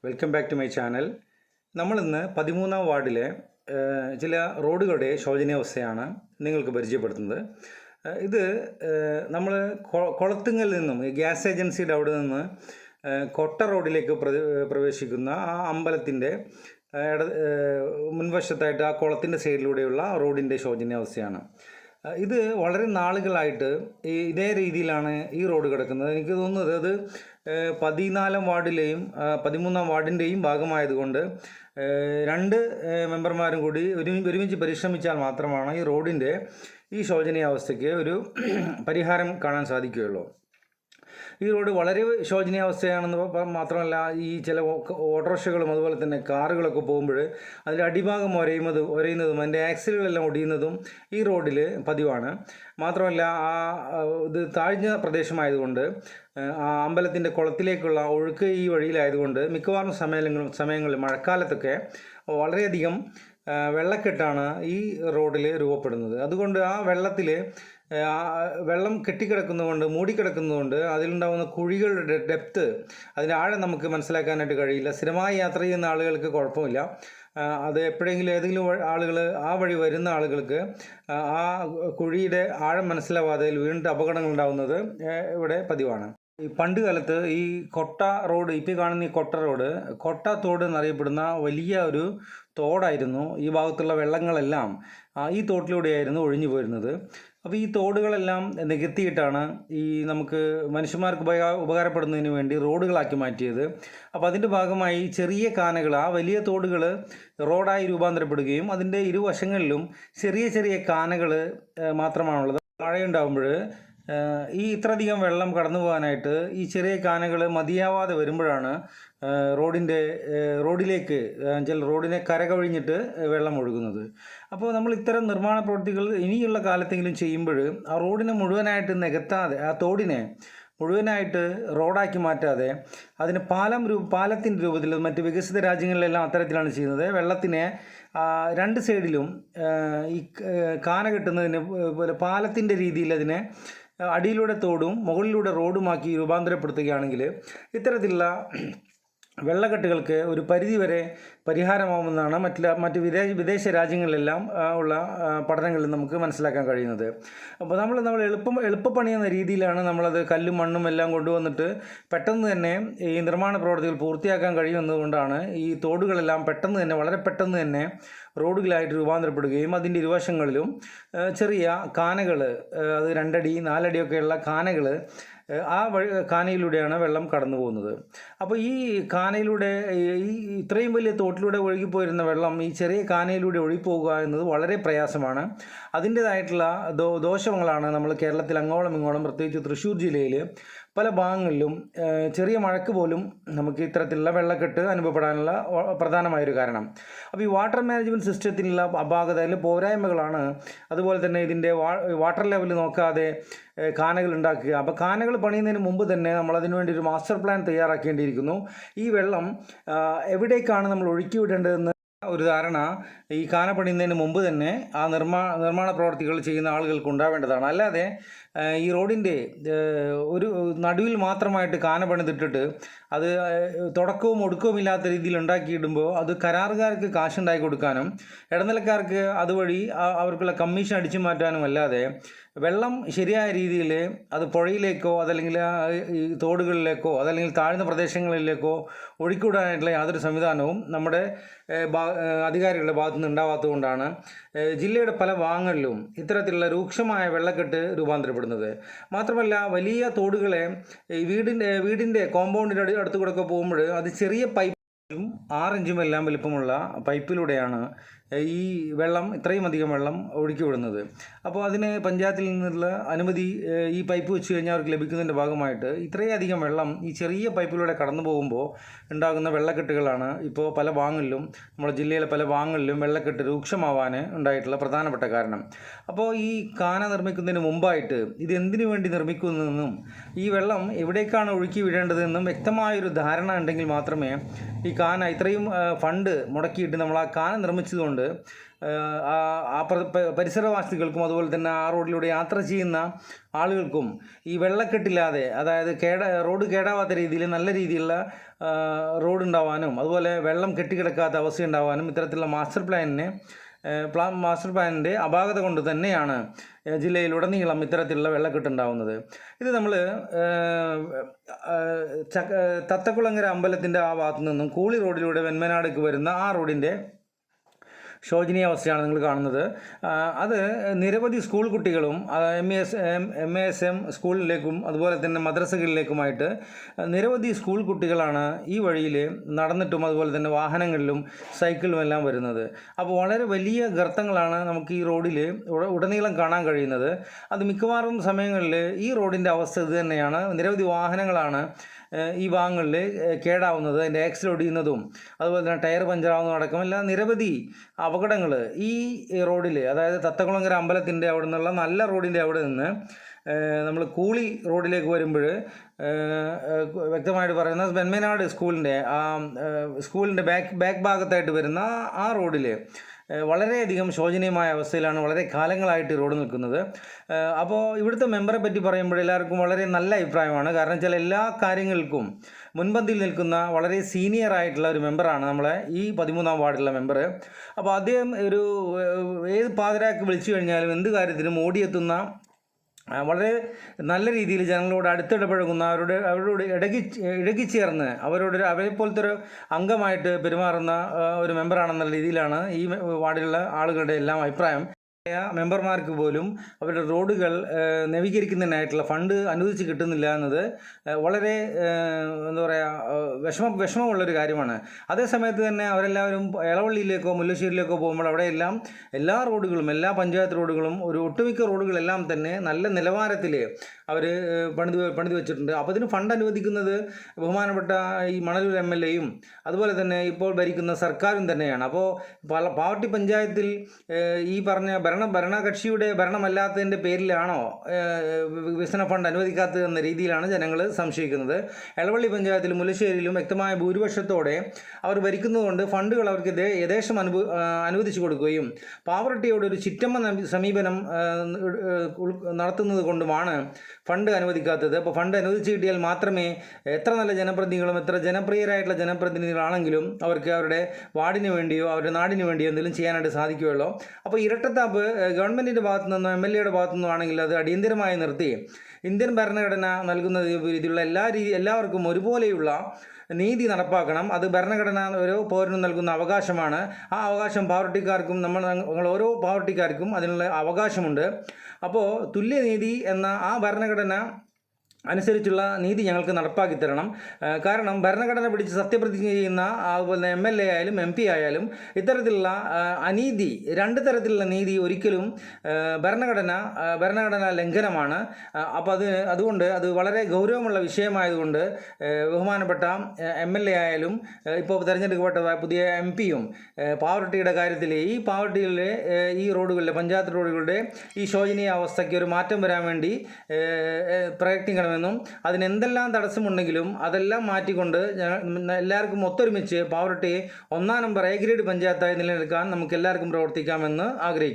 Welcome back to my channel. നമ്മളിന്ന് 13-ാം വാർഡിലെ ചില റോഡുകളുടെ ശോചനീയാവസ്ഥയാണ് നിങ്ങൾക്ക് പരിചയപ്പെടുത്തുന്നത്. ഇത് നമ്മൾ കൊളത്തുങ്ങൽ നിന്നും ഗ്യാസ് ഏജൻസിയുടെ അവിടെ നിന്ന് കൊട്ട റോഡിലേക്ക് പ്രവേശിക്കുന്ന ആ അമ്പലത്തിൻ്റെ മുൻവശത്തായിട്ട് ആ കുളത്തിൻ്റെ സൈഡിലൂടെയുള്ള റോഡിൻ്റെ ശോചനീയാവസ്ഥയാണ്. ഇത് വളരെ നാളുകളായിട്ട് ഇതേ രീതിയിലാണ് ഈ റോഡ് കിടക്കുന്നത്. എനിക്ക് തോന്നുന്നത് അത് 14-ാം വാർഡിലെയും 13-ാം വാർഡിൻ്റെയും ഭാഗമായതുകൊണ്ട് രണ്ട് മെമ്പർമാരും കൂടി ഒരുമിച്ച് പരിശ്രമിച്ചാൽ മാത്രമാണ് ഈ റോഡിൻ്റെ ഈ ശോചനീയാവസ്ഥയ്ക്ക് ഒരു പരിഹാരം കാണാൻ സാധിക്കുകയുള്ളൂ. ഈ റോഡ് വളരെ ശോചനീയാവസ്ഥയാണെന്ന് മാത്രമല്ല, ഈ ചില ഓട്ടോറിക്ഷകളും അതുപോലെ തന്നെ കാറുകളൊക്കെ പോകുമ്പോൾ അതിൻ്റെ അടിഭാഗം ഒരയുന്നതും അതിൻ്റെ ആക്സിലുകളെല്ലാം ഒടിയുന്നതും ഈ റോഡിൽ പതിവാണ്. മാത്രമല്ല, ഇത് താഴ്ന്ന പ്രദേശമായതുകൊണ്ട് ആ അമ്പലത്തിൻ്റെ കുളത്തിലേക്കുള്ള ഒഴുക്ക് ഈ വഴിയിലായതുകൊണ്ട് മിക്കവാറും സമയങ്ങളിൽ മഴക്കാലത്തൊക്കെ വളരെയധികം വെള്ളക്കെട്ടാണ് ഈ റോഡിൽ രൂപപ്പെടുന്നത്. അതുകൊണ്ട് ആ വെള്ളം കെട്ടിക്കിടക്കുന്നതുകൊണ്ട് മൂടിക്കിടക്കുന്നതുകൊണ്ട് അതിലുണ്ടാകുന്ന കുഴികളുടെ ഡെപ്ത്, അതിൻ്റെ ആഴം നമുക്ക് മനസ്സിലാക്കാനായിട്ട് കഴിയില്ല. സ്ഥിരമായി യാത്ര ചെയ്യുന്ന ആളുകൾക്ക് കുഴപ്പമില്ല. അത് എപ്പോഴെങ്കിലും ഏതെങ്കിലും ആളുകൾ ആ വഴി വരുന്ന ആളുകൾക്ക് ആ കുഴിയുടെ ആഴം മനസ്സിലാവാതെ വീണ്ടും അപകടങ്ങൾ ഉണ്ടാകുന്നത് ഇവിടെ പതിവാണ്. ഈ പണ്ട് കാലത്ത് ഈ കൊട്ട റോഡ്, ഇപ്പോൾ കാണുന്ന ഈ കൊട്ട റോഡ് കൊട്ടത്തോട് എന്നറിയപ്പെടുന്ന വലിയ ഒരു തോടായിരുന്നു. ഈ ഭാഗത്തുള്ള വെള്ളങ്ങളെല്ലാം ഈ തോട്ടിലൂടെയായിരുന്നു ഒഴിഞ്ഞു പോരുന്നത്. അപ്പോൾ ഈ തോടുകളെല്ലാം നികത്തിയിട്ടാണ് നമുക്ക് മനുഷ്യന്മാർക്ക് ഉപകാരപ്പെടുന്നതിന് വേണ്ടി റോഡുകളാക്കി മാറ്റിയത്. അപ്പോൾ അതിൻ്റെ ഭാഗമായി ചെറിയ കാനകൾ, ആ വലിയ തോടുകൾ റോഡായി രൂപാന്തരപ്പെടുകയും അതിൻ്റെ ഇരുവശങ്ങളിലും ചെറിയ ചെറിയ കാനകൾ മാത്രമാണുള്ളത്. മഴയുണ്ടാകുമ്പോൾ ഇത്രയധികം വെള്ളം കടന്നു പോകാനായിട്ട് ഈ ചെറിയ കാനകൾ മതിയാവാതെ വരുമ്പോഴാണ് റോഡിലേക്ക് റോഡിനെ കരകവിഞ്ഞിട്ട് വെള്ളം ഒഴുകുന്നത്. അപ്പോൾ നമ്മൾ ഇത്തരം നിർമ്മാണ പ്രവൃത്തികൾ ഇനിയുള്ള കാലത്തെങ്കിലും ചെയ്യുമ്പോൾ ആ റോഡിനെ മുഴുവനായിട്ട് നികത്താതെ, ആ തോടിനെ മുഴുവനായിട്ട് റോഡാക്കി മാറ്റാതെ അതിന് പാലത്തിൻ്റെ രൂപത്തിൽ, മറ്റ് വികസിത രാജ്യങ്ങളിലെല്ലാം അത്തരത്തിലാണ് ചെയ്യുന്നത്. വെള്ളത്തിനെ രണ്ട് സൈഡിലും ഈ കാന കെട്ടുന്നതിന് പോലെ പാലത്തിൻ്റെ രീതിയിൽ അതിനെ അടിയിലൂടെ തോടും മുകളിലൂടെ റോഡുമാക്കി രൂപാന്തരപ്പെടുത്തുകയാണെങ്കിൽ ഇത്തരത്തിലുള്ള വെള്ളക്കെട്ടുകൾക്ക് ഒരു പരിധിവരെ പരിഹാരമാവുമെന്നാണ് മറ്റ് വിദേശ രാജ്യങ്ങളിലെല്ലാം ഉള്ള പഠനങ്ങളിൽ നമുക്ക് മനസ്സിലാക്കാൻ കഴിയുന്നത്. അപ്പോൾ നമ്മൾ എളുപ്പപ്പണി എന്ന രീതിയിലാണ് നമ്മളത് കല്ലും മണ്ണും എല്ലാം കൊണ്ടുവന്നിട്ട് പെട്ടെന്ന് തന്നെ ഈ നിർമ്മാണ പ്രവൃത്തികൾ പൂർത്തിയാക്കാൻ കഴിയുമെന്നതുകൊണ്ടാണ് ഈ തോടുകളെല്ലാം വളരെ പെട്ടെന്ന് തന്നെ റോഡുകളായിട്ട് രൂപാന്തരപ്പെടുകയും അതിൻ്റെ ഇരുവശങ്ങളിലും ചെറിയ കാനകൾ, അത് 2 അടി 4 അടിയൊക്കെയുള്ള കാനകൾ, ആ കാനയിലൂടെയാണ് വെള്ളം കടന്നു പോകുന്നത്. അപ്പോൾ ഈ കാനയിലൂടെ ഇത്രയും വലിയ തോട്ടിലൂടെ ഒഴുകിപ്പോയിരുന്ന വെള്ളം ഈ ചെറിയ കാനയിലൂടെ ഒഴുകിപ്പോകുക എന്നത് വളരെ പ്രയാസമാണ്. അതിൻ്റേതായിട്ടുള്ള ദോഷങ്ങളാണ് നമ്മൾ കേരളത്തിൽ അങ്ങോളം ഇങ്ങോളം, പ്രത്യേകിച്ച് തൃശ്ശൂർ ജില്ലയിൽ പല ഭാഗങ്ങളിലും ചെറിയ മഴയ്ക്ക് പോലും നമുക്ക് ഇത്തരത്തിലുള്ള വെള്ളക്കെട്ട് അനുഭവപ്പെടാനുള്ള പ്രധാനമായൊരു കാരണം. അപ്പോൾ ഈ വാട്ടർ മാനേജ്മെൻറ്റ് സിസ്റ്റത്തിനുള്ള അപാകതയിൽ പോരായ്മകളാണ്. അതുപോലെ തന്നെ ഇതിൻ്റെ വാട്ടർ ലെവൽ നോക്കാതെ കാനകൾ ഉണ്ടാക്കുക. അപ്പോൾ കാനകൾ പണിയുന്നതിന് മുമ്പ് തന്നെ നമ്മൾ അതിനു വേണ്ടി ഒരു മാസ്റ്റർ പ്ലാൻ തയ്യാറാക്കേണ്ടിയിരിക്കുന്നു. ഈ വെള്ളം എവിടേക്കാണ് നമ്മൾ ഒഴുക്കി വിടേണ്ടതെന്ന് ഒരു ധാരണ ഈ കാന പണിയുന്നതിന് മുമ്പ് തന്നെ ആ നിർമ്മാണ പ്രവർത്തികൾ ചെയ്യുന്ന ആളുകൾക്ക് ഉണ്ടാവേണ്ടതാണ്. അല്ലാതെ ഈ റോഡിൻ്റെ ഒരു നടുവിൽ മാത്രമായിട്ട് കാന പണിതിട്ടിട്ട് അത് തുടക്കവും ഒടുക്കവും ഇല്ലാത്ത രീതിയിൽ ഉണ്ടാക്കിയിടുമ്പോൾ അത് കരാറുകാർക്ക് കാശുണ്ടാക്കി കൊടുക്കാനും ഇടനിലക്കാർക്ക് അതുവഴി അവർക്കുള്ള കമ്മീഷൻ അടിച്ചു മാറ്റാനും അല്ലാതെ വെള്ളം ശരിയായ രീതിയിൽ അത് പുഴയിലേക്കോ അതല്ലെങ്കിൽ ഈ തോടുകളിലേക്കോ അതല്ലെങ്കിൽ താഴ്ന്ന പ്രദേശങ്ങളിലേക്കോ ഒഴുക്കിവിടാനായിട്ടുള്ള യാതൊരു സംവിധാനവും നമ്മുടെ അധികാരികളുടെ ഭാഗത്തുനിന്ന് ഉണ്ടാവാത്തതുകൊണ്ടാണ് ജില്ലയുടെ പല ഭാഗങ്ങളിലും ഇത്തരത്തിലുള്ള രൂക്ഷമായ വെള്ളക്കെട്ട് രൂപാന്തരപ്പെടുന്നത്. മാത്രമല്ല, വലിയ തോടുകളെ വീടിൻ്റെ കോമ്പൗണ്ടിൻ്റെ അടുത്ത് കൂടെ ഒക്കെ പോകുമ്പോൾ അത് ചെറിയ 6 ഇഞ്ചും എല്ലാം വലിപ്പമുള്ള പൈപ്പിലൂടെയാണ് ഈ വെള്ളം, ഇത്രയും അധികം വെള്ളം ഒഴുക്കി വിടുന്നത്. അപ്പോൾ അതിന് പഞ്ചായത്തിൽ നിന്നുള്ള അനുമതി ഈ പൈപ്പ് വെച്ച് കഴിഞ്ഞാൽ അവർക്ക് ലഭിക്കുന്നതിൻ്റെ ഭാഗമായിട്ട് ഇത്രയധികം വെള്ളം ഈ ചെറിയ പൈപ്പിലൂടെ കടന്നു പോകുമ്പോൾ ഉണ്ടാകുന്ന വെള്ളക്കെട്ടുകളാണ് ഇപ്പോൾ പല ഭാഗങ്ങളിലും, നമ്മുടെ ജില്ലയിലെ പല ഭാഗങ്ങളിലും വെള്ളക്കെട്ട് രൂക്ഷമാവാൻ ഉണ്ടായിട്ടുള്ള പ്രധാനപ്പെട്ട കാരണം. അപ്പോൾ ഈ കാന നിർമ്മിക്കുന്നതിന് മുമ്പായിട്ട് ഇത് എന്തിനു വേണ്ടി നിർമ്മിക്കുന്നതെന്നും ഈ വെള്ളം എവിടേക്കാണ് ഒഴുക്കി വിടേണ്ടതെന്നും വ്യക്തമായൊരു ധാരണ ഉണ്ടെങ്കിൽ മാത്രമേ ഈ കാന, ഇത്രയും ഫണ്ട് മുടക്കിയിട്ട് നമ്മൾ ആ കാന നിർമ്മിച്ചതുകൊണ്ട് വരുന്നതുകൊണ്ട് പരിസരവാസികൾക്കും അതുപോലെ തന്നെ ആ റോഡിലൂടെ യാത്ര ചെയ്യുന്ന ആളുകൾക്കും ഈ വെള്ളക്കെട്ടില്ലാതെ, അതായത് റോഡ് കേടാവാത്ത രീതിയിൽ നല്ല രീതിയിലുള്ള റോഡ് ഉണ്ടാവാനും അതുപോലെ വെള്ളം കെട്ടിക്കിടക്കാത്ത അവസ്ഥ ഉണ്ടാവാനും ഇത്തരത്തിലുള്ള മാസ്റ്റർ പ്ലാനിൻ്റെ അപാകത കൊണ്ട് തന്നെയാണ് ജില്ലയിലുടനീളം ഇത്തരത്തിലുള്ള വെള്ളക്കെട്ടുണ്ടാവുന്നത്. ഇത് നമ്മൾ തത്തക്കുളങ്ങര അമ്പലത്തിൻ്റെ ആ ഭാഗത്തു നിന്നും കൂളി റോഡിലൂടെ വെന്മനാടേക്ക് വരുന്ന ആ റോഡിൻ്റെ ശോചനീയാവസ്ഥയാണ് നിങ്ങൾ കാണുന്നത്. അത് നിരവധി സ്കൂൾ കുട്ടികളും MASM സ്കൂളിലേക്കും അതുപോലെ തന്നെ മദ്രസകളിലേക്കുമായിട്ട് നിരവധി സ്കൂൾ കുട്ടികളാണ് ഈ വഴിയിൽ നടന്നിട്ടും അതുപോലെ തന്നെ വാഹനങ്ങളിലും സൈക്കിളും എല്ലാം വരുന്നത്. അപ്പോൾ വളരെ വലിയ ഗർത്തങ്ങളാണ് നമുക്ക് ഈ റോഡിൽ ഉടനീളം കാണാൻ കഴിയുന്നത്. അത് മിക്കവാറും സമയങ്ങളിൽ ഈ റോഡിൻ്റെ അവസ്ഥ ഇത് തന്നെയാണ്. നിരവധി വാഹനങ്ങളാണ് ഈ ഭാഗങ്ങളിൽ കേടാവുന്നത്, അതിൻ്റെ ആക്സിൽ ഒടിയുന്നതും അതുപോലെ തന്നെ ടയർ പഞ്ചറാവുന്നതും അടക്കമല്ല നിരവധി അപകടങ്ങൾ ഈ റോഡിൽ, അതായത് തത്തക്കുളങ്ങര അമ്പലത്തിൻ്റെ അവിടെ നിന്നുള്ള നല്ല റോഡിൻ്റെ അവിടെ നിന്ന് നമ്മൾ കൂളി റോഡിലേക്ക് വരുമ്പോൾ വ്യക്തമായിട്ട് പറയുന്ന വെന്മനാട് സ്കൂളിൻ്റെ ബാക്ക് ഭാഗത്തായിട്ട് വരുന്ന ആ റോഡിൽ വളരെയധികം ശോചനീയമായ അവസ്ഥയിലാണ് വളരെ കാലങ്ങളായിട്ട് റോഡ് നിൽക്കുന്നത്. അപ്പോൾ ഇവിടുത്തെ മെമ്പറെ പറ്റി പറയുമ്പോൾ എല്ലാവർക്കും വളരെ നല്ല അഭിപ്രായമാണ്. കാരണം വെച്ചാൽ എല്ലാ കാര്യങ്ങൾക്കും മുൻപന്തിയിൽ നിൽക്കുന്ന വളരെ സീനിയർ ആയിട്ടുള്ള ഒരു മെമ്പറാണ് നമ്മളെ ഈ 13-ാം വാർഡിലുള്ള മെമ്പർ. അപ്പോൾ അദ്ദേഹം ഏത് പാതിരാക്ക് വിളിച്ചു കഴിഞ്ഞാലും എന്ത് കാര്യത്തിനും ഓടിയെത്തുന്ന, വളരെ നല്ല രീതിയിൽ ജനങ്ങളോട് അടുത്തിടപഴകുന്ന, അവരോട് ഇടകിച്ചേർന്ന് അവരെ പോലത്തെ ഒരു അംഗമായിട്ട് പെരുമാറുന്ന ഒരു മെമ്പറാണെന്നുള്ള രീതിയിലാണ് ഈ വാർഡിലുള്ള ആളുകളുടെ എല്ലാം അഭിപ്രായം. മെമ്പർമാർക്ക് പോലും അവരുടെ റോഡുകൾ നവീകരിക്കുന്നതിനായിട്ടുള്ള ഫണ്ട് അനുവദിച്ച് കിട്ടുന്നില്ല എന്നത് വളരെ എന്താ പറയുക വിഷമമുള്ളൊരു കാര്യമാണ്. അതേസമയത്ത് തന്നെ അവരെല്ലാവരും എളവള്ളിയിലേക്കോ മുല്ലശ്ശേരിയിലേക്കോ പോകുമ്പോൾ അവിടെയെല്ലാം എല്ലാ റോഡുകളും, എല്ലാ പഞ്ചായത്ത് റോഡുകളും, ഒട്ടുമിക്ക റോഡുകളെല്ലാം തന്നെ നല്ല നിലവാരത്തിൽ അവർ പണിത് വെച്ചിട്ടുണ്ട്. അപ്പോൾ ഇതിന് ഫണ്ട് അനുവദിക്കുന്നത് ബഹുമാനപ്പെട്ട ഈ മണലൂർ MLAയും അതുപോലെ തന്നെ ഇപ്പോൾ ഭരിക്കുന്ന സർക്കാരും തന്നെയാണ്. അപ്പോൾ പാവട്ടി പഞ്ചായത്തിൽ ഈ പറഞ്ഞ ഭരണകക്ഷിയുടെ ഭരണമല്ലാത്തതിൻ്റെ പേരിലാണോ വികസന ഫണ്ട് അനുവദിക്കാത്തത് എന്ന രീതിയിലാണ് ജനങ്ങൾ സംശയിക്കുന്നത്. എളവള്ളി പഞ്ചായത്തിലും മുല്ലശ്ശേരിയിലും വ്യക്തമായ ഭൂരിപക്ഷത്തോടെ അവർ ഭരിക്കുന്നതുകൊണ്ട് ഫണ്ടുകൾ അവർക്ക് യഥേഷ്ടം അനുവദിച്ചു കൊടുക്കുകയും പാവറട്ടിയോട് ഒരു ചിറ്റമ്മ സമീപനം നടത്തുന്നത് കൊണ്ടുമാണ് ഫണ്ട് അനുവദിക്കാത്തത്. അപ്പോൾ ഫണ്ട് അനുവദിച്ച് കിട്ടിയാൽ മാത്രമേ എത്ര നല്ല ജനപ്രതിനിധികളും എത്ര ജനപ്രിയരായിട്ടുള്ള ജനപ്രതിനിധികളാണെങ്കിലും അവർക്ക് അവരുടെ വാർഡിന് വേണ്ടിയോ അവരുടെ നാടിന് വേണ്ടിയോ എന്തെങ്കിലും ചെയ്യാനായിട്ട് സാധിക്കുകയുള്ളൂ. അപ്പോൾ ഇരട്ടത്താപ്പ് ഗവൺമെൻറ്റിൻ്റെ ഭാഗത്തു നിന്നോ MLAയുടെ ഭാഗത്തു നിന്നോ ആണെങ്കിൽ അത് അടിയന്തരമായി നിർത്തി ഇന്ത്യൻ ഭരണഘടന നൽകുന്ന രീതിയിലുള്ള എല്ലാവർക്കും ഒരുപോലെയുള്ള നീതി നടപ്പാക്കണം. അത് ഭരണഘടന ഓരോ പൗരനും നൽകുന്ന അവകാശമാണ്. ആ അവകാശം പാവറട്ടിക്കാർക്കും നമ്മൾ ഓരോ പാവറട്ടിക്കാർക്കും അതിനുള്ള അവകാശമുണ്ട്. അപ്പോൾ തുല്യനീതി എന്ന ആ ഭരണഘടന അനുസരിച്ചുള്ള നീതി ഞങ്ങൾക്ക് നടപ്പാക്കി തരണം. കാരണം ഭരണഘടന പിടിച്ച് സത്യപ്രതിജ്ഞ ചെയ്യുന്ന അതുപോലെ MLA ആയാലും MP ആയാലും ഇത്തരത്തിലുള്ള അനീതി, രണ്ട് തരത്തിലുള്ള നീതി ഒരിക്കലും ഭരണഘടനാ ലംഘനമാണ്. അപ്പോൾ അതുകൊണ്ട് അത് വളരെ ഗൗരവമുള്ള വിഷയമായതുകൊണ്ട് ബഹുമാനപ്പെട്ട MLA ആയാലും ഇപ്പോൾ തിരഞ്ഞെടുക്കപ്പെട്ട പുതിയ MP-യും പാവറട്ടിയുടെ കാര്യത്തിൽ ഈ പാവറട്ടിയിലെ ഈ റോഡുകളിലെ പഞ്ചായത്ത് റോഡുകളുടെ ഈ ശോചനീയ അവസ്ഥയ്ക്ക് ഒരു മാറ്റം വരാൻ വേണ്ടി പ്രയത്നിക്കണം. അതിനെന്തെല്ലാം തടസ്സമുണ്ടെങ്കിലും അതെല്ലാം മാറ്റിക്കൊണ്ട് എല്ലാവർക്കും ഒത്തൊരുമിച്ച് പാവറട്ടിയെ 1-ാം നമ്പർ A ഗ്രേഡ് പഞ്ചായത്തായി നിലനിൽക്കാൻ നമുക്ക് എല്ലാവർക്കും പ്രവർത്തിക്കാമെന്ന് ആഗ്രഹിക്കുന്നു.